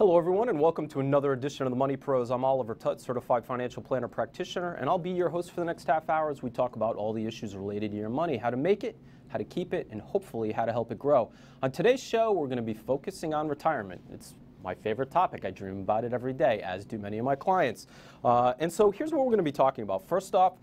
Hello everyone and welcome to another edition of the Money Pros. I'm Oliver Tutt, Certified Financial Planner Practitioner, and I'll be your host for the next half hour as we talk about all the issues related to your money, how to make it, how to keep it, and hopefully how to help it grow. On today's show, we're going to be focusing on retirement. It's my favorite topic. I dream about it every day, as do many of my clients. And so here's what we're going to be talking about. First off,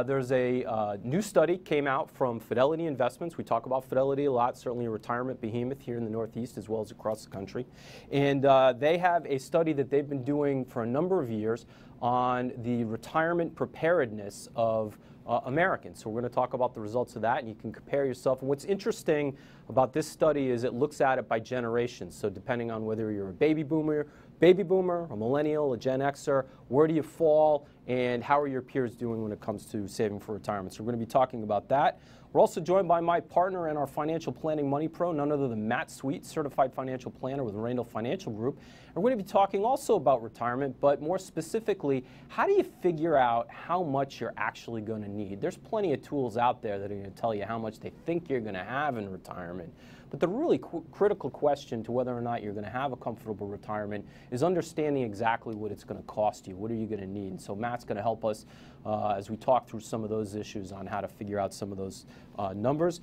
there's a new study came out from Fidelity Investments. We talk about Fidelity a lot, certainly a retirement behemoth here in the Northeast as well as across the country. And they have a study that they've been doing for a number of years on the retirement preparedness of Americans. So we're going to talk about the results of that, and you can compare yourself. And what's interesting about this study is it looks at it by generations. So depending on whether you're a baby boomer, a millennial, a Gen Xer, where do you fall, and how are your peers doing when it comes to saving for retirement? So we're going to be talking about that. We're also joined by my partner and our financial planning money pro, none other than Matt Sweet, Certified Financial Planner with Randall Financial Group. And we're going to be talking also about retirement, but more specifically, how do you figure out how much you're actually going to need? There's plenty of tools out there that are going to tell you how much they think you're going to have in retirement. But the really critical question to whether or not you're going to have a comfortable retirement is understanding exactly what it's going to cost you. What are you going to need? And so Matt's going to help us as we talk through some of those issues on how to figure out some of those numbers.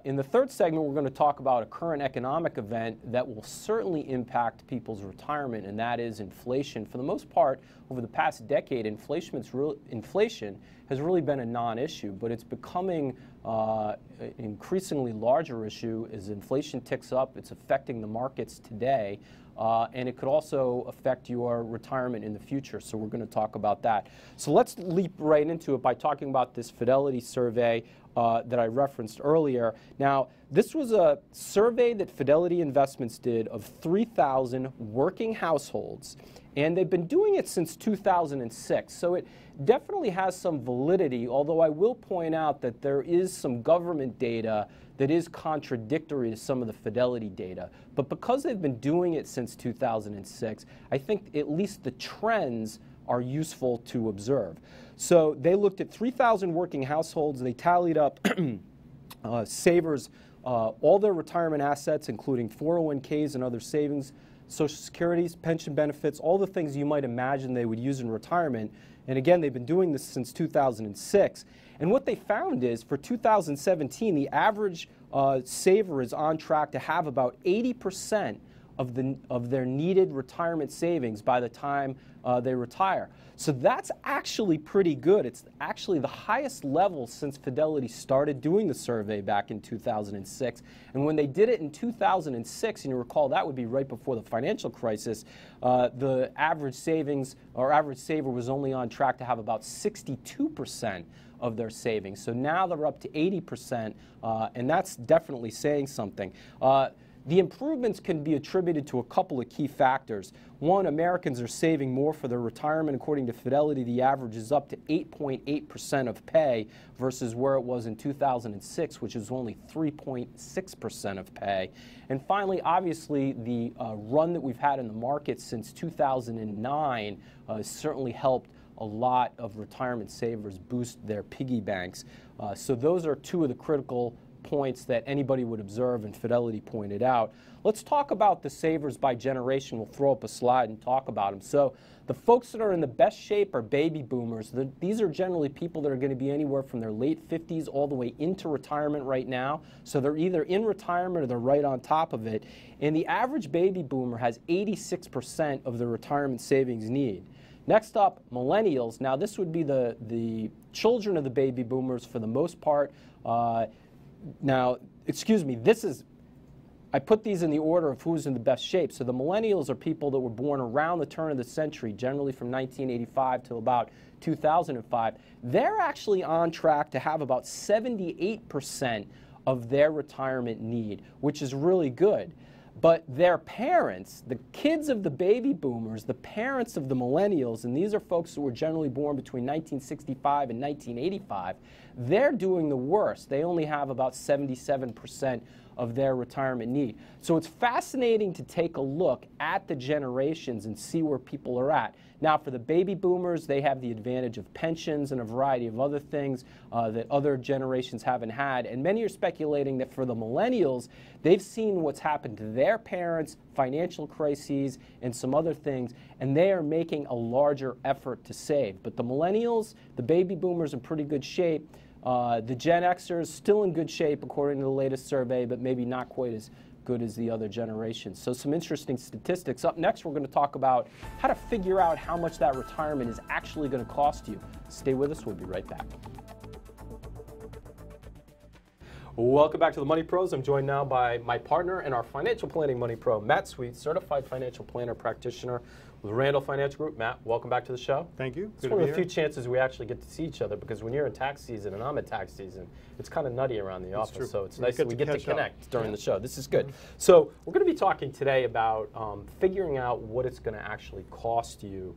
In the third segment, we're going to talk about a current economic event that will certainly impact people's retirement, and that is inflation. For the most part, over the past decade, inflation has really been a non-issue, but it's becoming an increasingly larger issue as inflation ticks up. It's affecting the markets today, and it could also affect your retirement in the future. So we're going to talk about that. So let's leap right into it by talking about this Fidelity survey that I referenced earlier. Now, this was a survey that Fidelity Investments did of 3,000 working households, and they've been doing it since 2006. So it definitely has some validity, although I will point out that there is some government data that is contradictory to some of the Fidelity data. But because they've been doing it since 2006, I think at least the trends are useful to observe. So they looked at 3,000 working households. They tallied up savers, all their retirement assets, including 401ks and other savings, Social Securities, pension benefits, all the things you might imagine they would use in retirement. And again, they've been doing this since 2006. And what they found is for 2017, the average saver is on track to have about 80% of their needed retirement savings by the time they retire. So that's actually pretty good. It's actually the highest level since Fidelity started doing the survey back in 2006. And when they did it in 2006, and you recall that would be right before the financial crisis, the average savings or average saver was only on track to have about 62% of their savings. So now they're up to 80%, and that's definitely saying something. The improvements can be attributed to a couple of key factors. One, Americans are saving more for their retirement. According to Fidelity, the average is up to 8.8% of pay versus where it was in 2006, which is only 3.6% of pay. And finally, obviously, the run that we've had in the market since 2009 has certainly helped a lot of retirement savers boost their piggy banks. So those are two of the critical points that anybody would observe, and Fidelity pointed out. Let's talk about the savers by generation. We'll throw up a slide and talk about them. So the folks that are in the best shape are baby boomers. These are generally people that are going to be anywhere from their late 50s all the way into retirement right now. So they're either in retirement or they're right on top of it. And the average baby boomer has 86% of their retirement savings need. Next up, millennials. Now this would be the children of the baby boomers for the most part. Now, excuse me, I put these in the order of who's in the best shape. So the millennials are people that were born around the turn of the century, generally from 1985 till about 2005. They're actually on track to have about 78% of their retirement need, which is really good. But their parents, the kids of the baby boomers, the parents of the millennials, and these are folks who were generally born between 1965 and 1985, they're doing the worst. They only have about 77% of their retirement need. So it's fascinating to take a look at the generations and see where people are at. Now, for the baby boomers, they have the advantage of pensions and a variety of other things that other generations haven't had. And many are speculating that for the millennials, they've seen what's happened to their parents, financial crises, and some other things, and they are making a larger effort to save. But the millennials, the baby boomers, in pretty good shape. The Gen Xers still in good shape according to the latest survey, but maybe not quite as good as the other generations. So some interesting statistics. Up next, we're going to talk about how to figure out how much that retirement is actually going to cost you. Stay with us. We'll be right back. Welcome back to the Money Pros. I'm joined now by my partner and our financial planning money pro, Matt Sweet, certified financial planner practitioner with Randall Financial Group. Matt, welcome back to the show. Thank you. It's one of the few chances we actually get to see each other, because when you're in tax season and I'm in tax season, it's kind of nutty around the office. True. So it's nice that we get to connect during the show. This is good. Mm-hmm. So we're going to be talking today about figuring out what it's going to actually cost you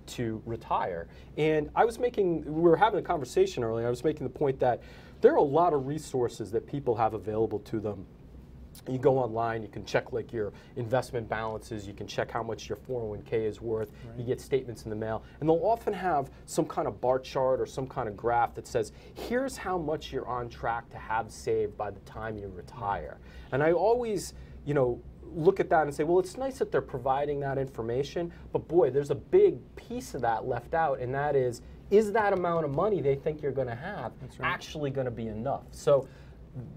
to retire. And we were having a conversation earlier. I was making the point that there are a lot of resources that people have available to them. You go online, you can check like your investment balances, you can check how much your 401k is worth, right. You get statements in the mail, and they'll often have some kind of bar chart or some kind of graph that says, here's how much you're on track to have saved by the time you retire. And I always, look at that and say, well, it's nice that they're providing that information, but boy, there's a big piece of that left out, and that is that amount of money they think you're going to have actually going to be enough? So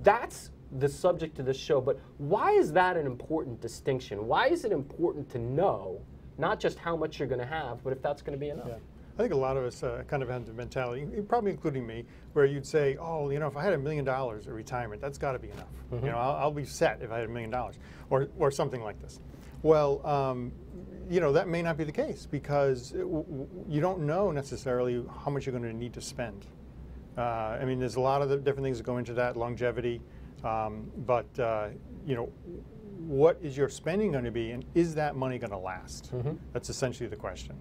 that's the subject of this show, but why is that an important distinction? Why is it important to know not just how much you're going to have, but if that's going to be enough? Yeah. I think a lot of us kind of have the mentality, probably including me, where you'd say, oh, if I had $1 million at retirement, that's got to be enough. Mm-hmm. I'll be set if I had $1 million, or something like this. Well, that may not be the case, because you don't know necessarily how much you're going to need to spend. There's a lot of the different things that go into that, longevity, but what is your spending going to be, and is that money going to last? Mm-hmm. That's essentially the question.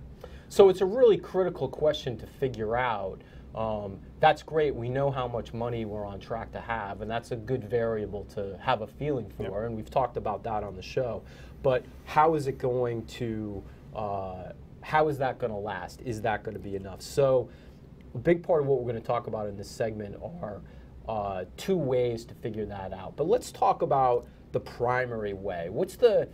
So it's a really critical question to figure out. That's great. We know how much money we're on track to have, and that's a good variable to have a feeling for, yep. And we've talked about that on the show. But how is it going to, how is that going to last? Is that going to be enough? So a big part of what we're going to talk about in this segment are two ways to figure that out. But let's talk about the primary way. What's the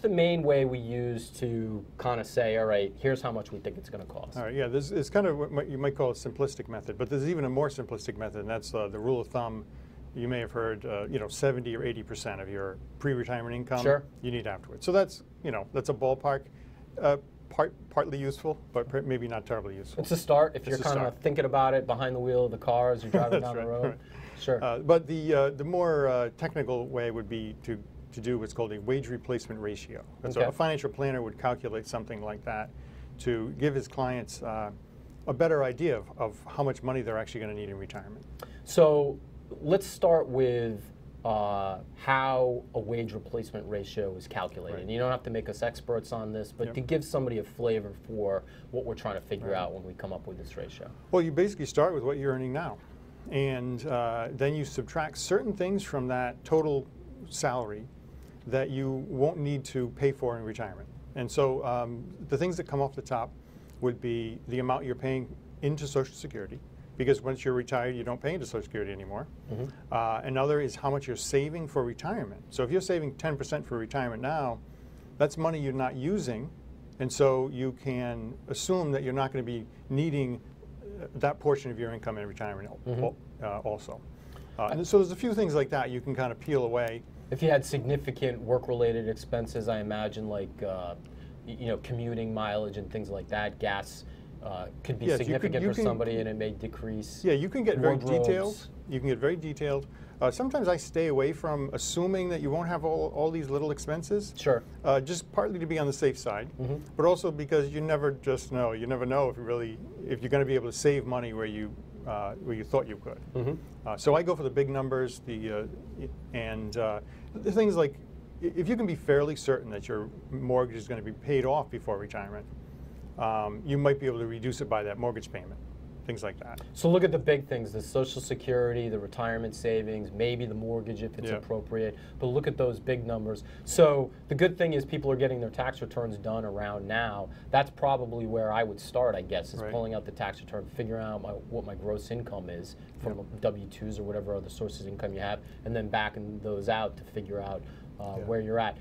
main way we use to kind of say, all right, here's how much we think it's going to cost? All right, yeah, this is kind of what you might call a simplistic method, but there's even a more simplistic method, and that's the rule of thumb. You may have heard, 70 or 80% of your pre-retirement income you need afterwards. So that's, that's a ballpark, partly useful, but maybe not terribly useful. It's a start if you're kind of thinking about it behind the wheel of the car as you're driving down the road. Right. Sure. But the more technical way would be to do what's called a wage replacement ratio. And so a financial planner would calculate something like that to give his clients a better idea of how much money they're actually going to need in retirement. So let's start with how a wage replacement ratio is calculated. Right. You don't have to make us experts on this, but to give somebody a flavor for what we're trying to figure out when we come up with this ratio. Well, you basically start with what you're earning now, and then you subtract certain things from that total salary that you won't need to pay for in retirement. And so the things that come off the top would be the amount you're paying into Social Security, because once you're retired, you don't pay into Social Security anymore. Mm-hmm. Another is how much you're saving for retirement. So if you're saving 10% for retirement now, that's money you're not using, and so you can assume that you're not going to be needing that portion of your income in retirement also. And so there's a few things like that you can kind of peel away. If you had significant work-related expenses, I imagine like commuting mileage and things like that, gas could be significant for somebody, and it may decrease. Yeah, you can get very detailed. You can get very detailed. Sometimes I stay away from assuming that you won't have all these little expenses. Sure. Just partly to be on the safe side, but also because you never just know. You never know if you're going to be able to save money where you thought you could. So I go for the big numbers, the things like if you can be fairly certain that your mortgage is going to be paid off before retirement, you might be able to reduce it by that mortgage payment. things like that. So look at the big things, the Social Security, the retirement savings, maybe the mortgage if it's appropriate, but look at those big numbers. So the good thing is people are getting their tax returns done around now. That's probably where I would start, I guess, is pulling out the tax return, figuring out what my gross income is from W-2s or whatever other sources of income you have, and then backing those out to figure out where you're at.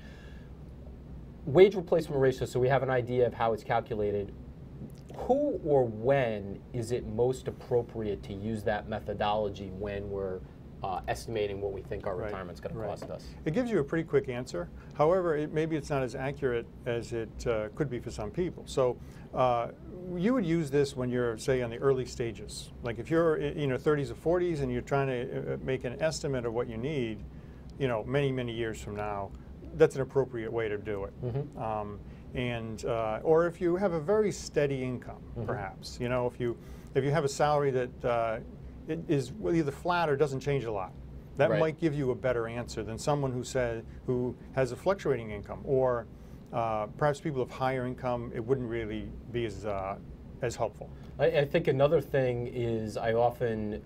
Wage replacement ratio, so we have an idea of how it's calculated. Who or when is it most appropriate to use that methodology when we're estimating what we think our retirement's going to cost us? It gives you a pretty quick answer. However, maybe it's not as accurate as it could be for some people. So you would use this when you're, say, on the early stages. Like if you're in your 30s or 40s and you're trying to make an estimate of what you need, many, many years from now, that's an appropriate way to do it. Or if you have a very steady income, perhaps, if you have a salary that it is either flat or doesn't change a lot, that might give you a better answer than someone who has a fluctuating income, or perhaps people of higher income. It wouldn't really be as helpful. I think another thing is I often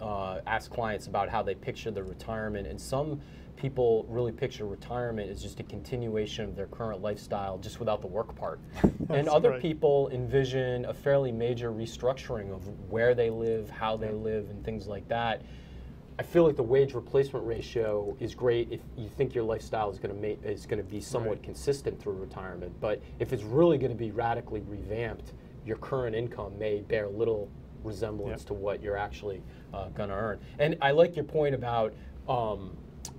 ask clients about how they picture their retirement, and some people really picture retirement as just a continuation of their current lifestyle, just without the work part. And other people envision a fairly major restructuring of where they live, how they live, and things like that. I feel like the wage replacement ratio is great if you think your lifestyle is going to be somewhat consistent through retirement. But if it's really going to be radically revamped, your current income may bear little resemblance to what you're actually going to earn. And I like your point about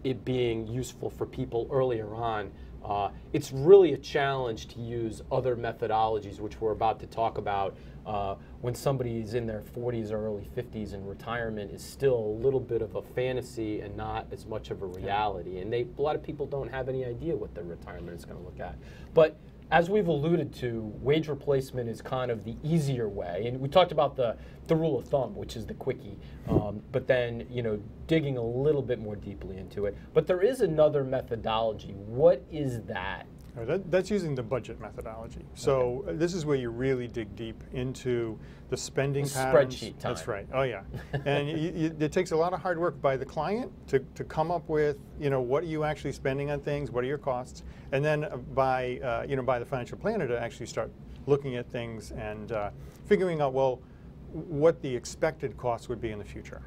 it being useful for people earlier on. It's really a challenge to use other methodologies, which we're about to talk about, when somebody's in their 40s or early 50s and retirement is still a little bit of a fantasy and not as much of a reality. And a lot of people don't have any idea what their retirement is going to look at. But as we've alluded to, wage replacement is kind of the easier way. And we talked about the rule of thumb, which is the quickie, but then digging a little bit more deeply into it. But there is another methodology. What is that? That's using the budget methodology. So this is where you really dig deep into the spending patterns. Spreadsheet time. That's right. Oh yeah. And it takes a lot of hard work by the client to come up with what are you actually spending on things, what are your costs, and then by the financial planner to actually start looking at things and figuring out what the expected costs would be in the future.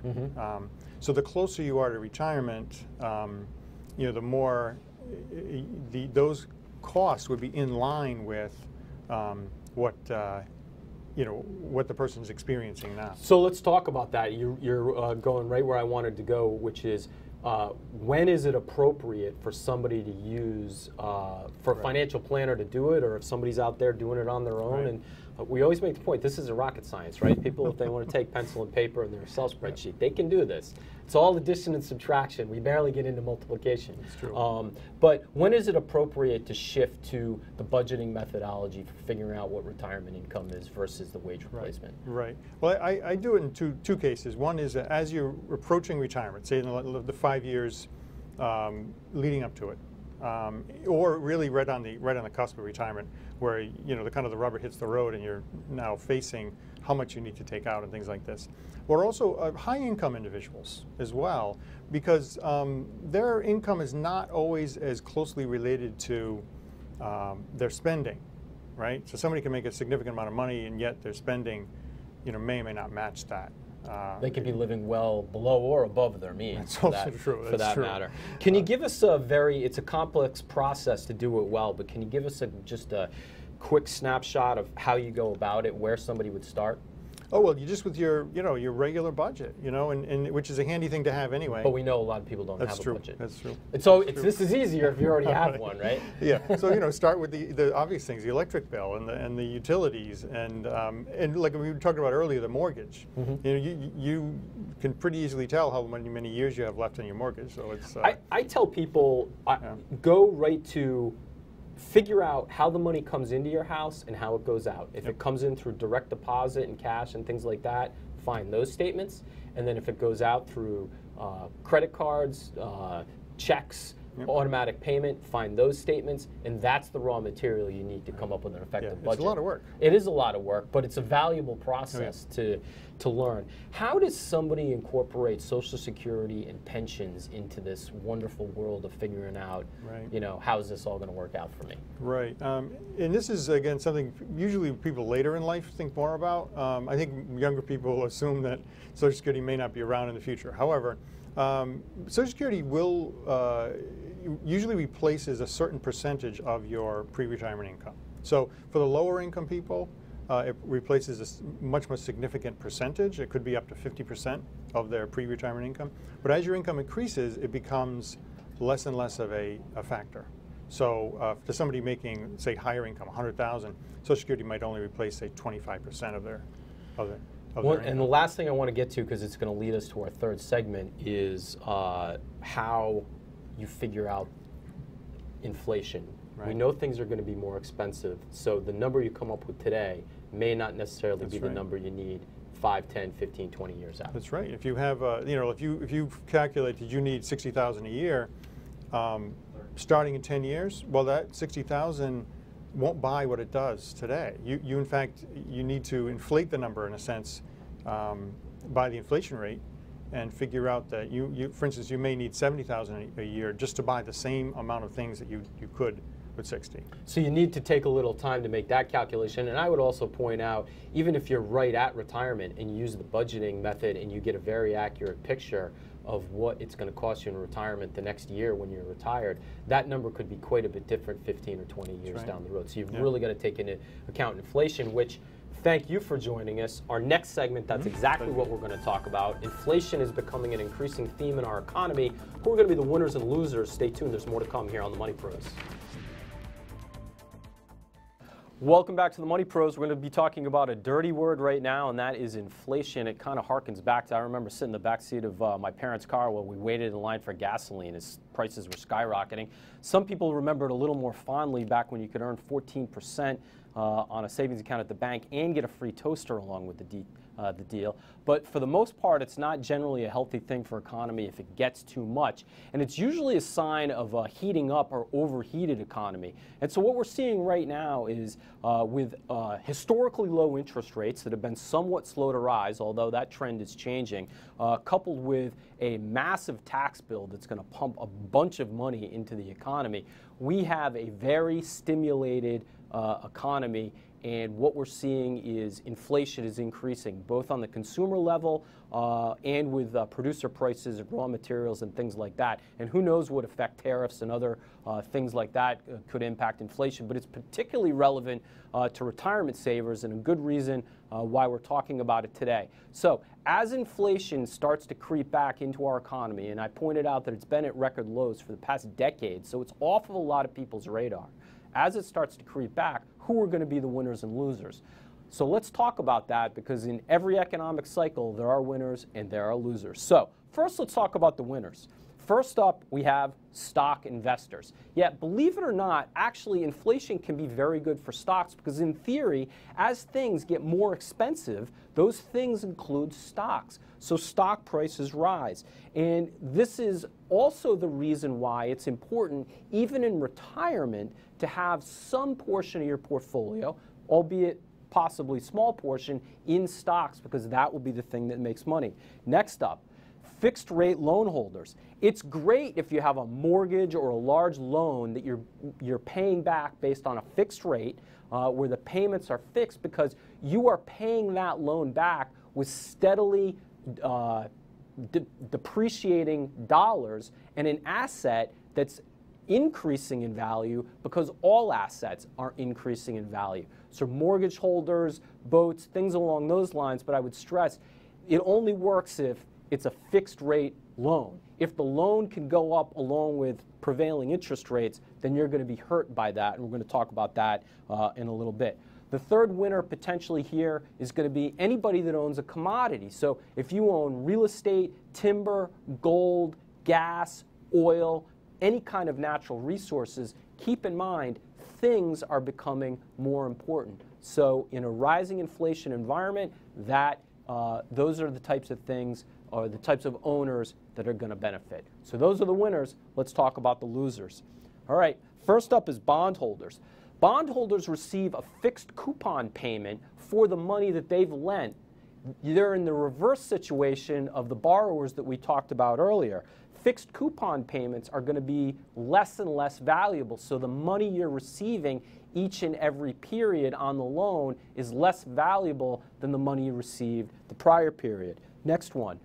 So the closer you are to retirement, the more those costs would be in line with what the person's experiencing now. So let's talk about that. You're going right where I wanted to go, which is when is it appropriate for somebody to use, for a financial planner to do it, or if somebody's out there doing it on their own. And we always make the point, this isn't rocket science, right? People, if they want to take pencil and paper and their Excel spreadsheet, they can do this. It's all addition and subtraction. We barely get into multiplication. It's true. But when is it appropriate to shift to the budgeting methodology for figuring out what retirement income is versus the wage replacement? Right. Well, I do it in two cases. One is that as you're approaching retirement, say in the 5 years leading up to it, or really right on the cusp of retirement, where the kind of the rubber hits the road and you're now facing how much you need to take out and things like this. Or also high income individuals as well, because their income is not always as closely related to their spending, right? So somebody can make a significant amount of money and yet their spending may or may not match that. They could be living well below or above their means. That's also true. For that matter. Can you give us it's a complex process to do it well, but can you give us just a quick snapshot of how you go about it, where somebody would start? Oh, well, you just with your regular budget, and which is a handy thing to have anyway. But we know a lot of people don't have a budget. That's true. And so this is easier if you already have one, right? Yeah. So start with the obvious things: the electric bill and the utilities, and like we were talking about earlier, the mortgage. You can pretty easily tell how many years you have left on your mortgage. So it's. I tell people go right to. Figure out how the money comes into your house and how it goes out. If it comes in through direct deposit and cash and things like that, find those statements. And then if it goes out through credit cards, checks, automatic payment, find those statements, and that's the raw material you need to come up with an effective budget. It's a lot of work. It is a lot of work, but it's a valuable process to learn. How does somebody incorporate Social Security and pensions into this wonderful world of figuring out, how is this all going to work out for me? Right. And this is, again, something usually people later in life think more about. I think younger people assume that Social Security may not be around in the future. However, Social Security will usually replaces a certain percentage of your pre-retirement income. So for the lower income people, it replaces a much more significant percentage. It could be up to 50% of their pre-retirement income. But as your income increases, it becomes less and less of a factor. So for somebody making, say, higher income, 100,000, Social Security might only replace, say, 25% of their and the last thing I want to get to, because it's going to lead us to our third segment, is how you figure out inflation. Right. We know things are going to be more expensive, so the number you come up with today may not necessarily be the number you need 5, 10, 15, 20 years out. That's right. If you have, if you calculate that you need 60,000 a year, starting in 10 years, well, that 60,000 won't buy what it does today. You in fact, you need to inflate the number in a sense by the inflation rate, and figure out that for instance, you may need 70,000 a year just to buy the same amount of things that you could with 60. So you need to take a little time to make that calculation. And I would also point out, even if you're right at retirement and you use the budgeting method and you get a very accurate picture of what it's going to cost you in retirement the next year when you're retired, that number could be quite a bit different 15 or 20 years down the road. So you've really got to take into account inflation, which, thank you for joining us. Our next segment, that's exactly what we're going to talk about. Inflation is becoming an increasing theme in our economy. Who are going to be the winners and losers? Stay tuned. There's more to come here on the Money Pros. Welcome back to the Money Pros. We're going to be talking about a dirty word right now, and that is inflation. It kind of harkens back to, I remember sitting in the back seat of my parents' car while we waited in line for gasoline as prices were skyrocketing. Some people remember it a little more fondly back when you could earn 14% on a savings account at the bank and get a free toaster along with the deal. But for the most part, it's not generally a healthy thing for economy if it gets too much. And it's usually a sign of a heating up or overheated economy. And so what we're seeing right now is with historically low interest rates that have been somewhat slow to rise, although that trend is changing, coupled with a massive tax bill that's going to pump a bunch of money into the economy, we have a very stimulated economy. And what we're seeing is inflation is increasing, both on the consumer level and with producer prices of raw materials and things like that. And who knows what effect tariffs and other things like that could impact inflation. But it's particularly relevant to retirement savers, and a good reason why we're talking about it today. So as inflation starts to creep back into our economy, and I pointed out that it's been at record lows for the past decade, so it's off of a lot of people's radar. As it starts to creep back, who are going to be the winners and losers? So let's talk about that, because in every economic cycle, there are winners and there are losers. So first, let's talk about the winners. First up, we have stock investors. Yet, believe it or not, actually inflation can be very good for stocks, because in theory, as things get more expensive, those things include stocks. So stock prices rise. And this is also the reason why it's important, even in retirement, to have some portion of your portfolio, albeit possibly small portion, in stocks, because that will be the thing that makes money. Next up, fixed rate loan holders. It's great if you have a mortgage or a large loan that you're paying back based on a fixed rate where the payments are fixed, because you are paying that loan back with steadily depreciating dollars and an asset that's increasing in value, because all assets are increasing in value. So mortgage holders, boats, things along those lines, but I would stress it only works if it's a fixed rate loan. If the loan can go up along with prevailing interest rates, then you're going to be hurt by that, and we're going to talk about that in a little bit. The third winner potentially here is going to be anybody that owns a commodity. So if you own real estate, timber, gold, gas, oil, any kind of natural resources, keep in mind things are becoming more important. So in a rising inflation environment, those are the types of things or the types of owners that are going to benefit. So those are the winners. Let's talk about the losers. All right, first up is bondholders. Bondholders receive a fixed coupon payment for the money that they've lent. They're in the reverse situation of the borrowers that we talked about earlier. Fixed coupon payments are going to be less and less valuable, so the money you're receiving each and every period on the loan is less valuable than the money you received the prior period. Next one.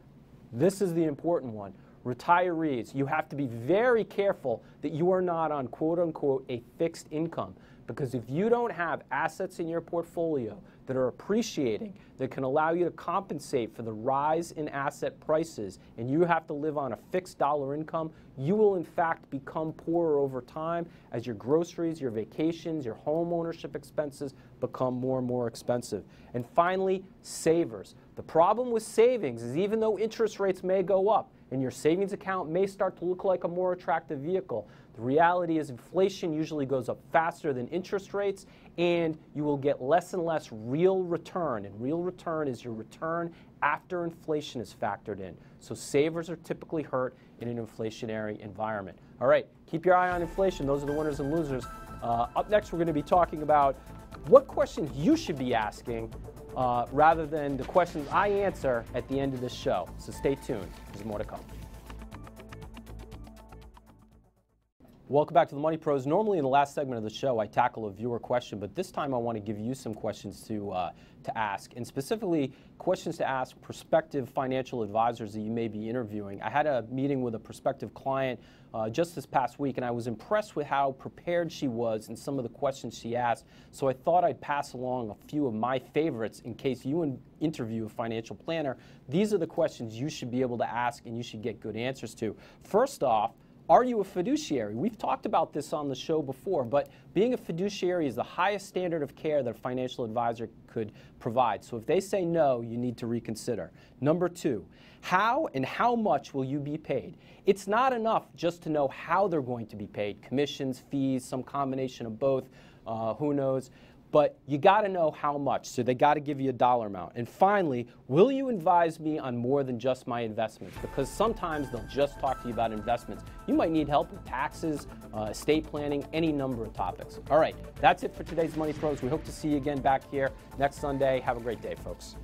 This is the important one. Retirees. You have to be very careful that you are not on quote-unquote a fixed income, because if you don't have assets in your portfolio that are appreciating, that can allow you to compensate for the rise in asset prices, and you have to live on a fixed dollar income, you will in fact become poorer over time as your groceries, your vacations, your home ownership expenses become more and more expensive. And finally, savers. The problem with savings is even though interest rates may go up and your savings account may start to look like a more attractive vehicle, the reality is inflation usually goes up faster than interest rates, and you will get less and less real return. And real return is your return after inflation is factored in. So savers are typically hurt in an inflationary environment. All right, keep your eye on inflation. Those are the winners and losers. Up next, we're going to be talking about what questions you should be asking rather than the questions I answer at the end of this show. So stay tuned. There's more to come. Welcome back to the Money Pros. Normally in the last segment of the show I tackle a viewer question, but this time I want to give you some questions to ask, and specifically questions to ask prospective financial advisors that you may be interviewing. I had a meeting with a prospective client just this past week, and I was impressed with how prepared she was and some of the questions she asked, so I thought I'd pass along a few of my favorites in case you interview a financial planner. These are the questions you should be able to ask and you should get good answers to. First off, are you a fiduciary? We've talked about this on the show before, but being a fiduciary is the highest standard of care that a financial advisor could provide. So if they say no, you need to reconsider. Number two, how and how much will you be paid? It's not enough just to know how they're going to be paid, commissions, fees, some combination of both, who knows. But you got to know how much, so they got to give you a dollar amount. And finally, will you advise me on more than just my investments? Because sometimes they'll just talk to you about investments. You might need help with taxes, estate planning, any number of topics. All right, that's it for today's Money Pros. We hope to see you again back here next Sunday. Have a great day, folks.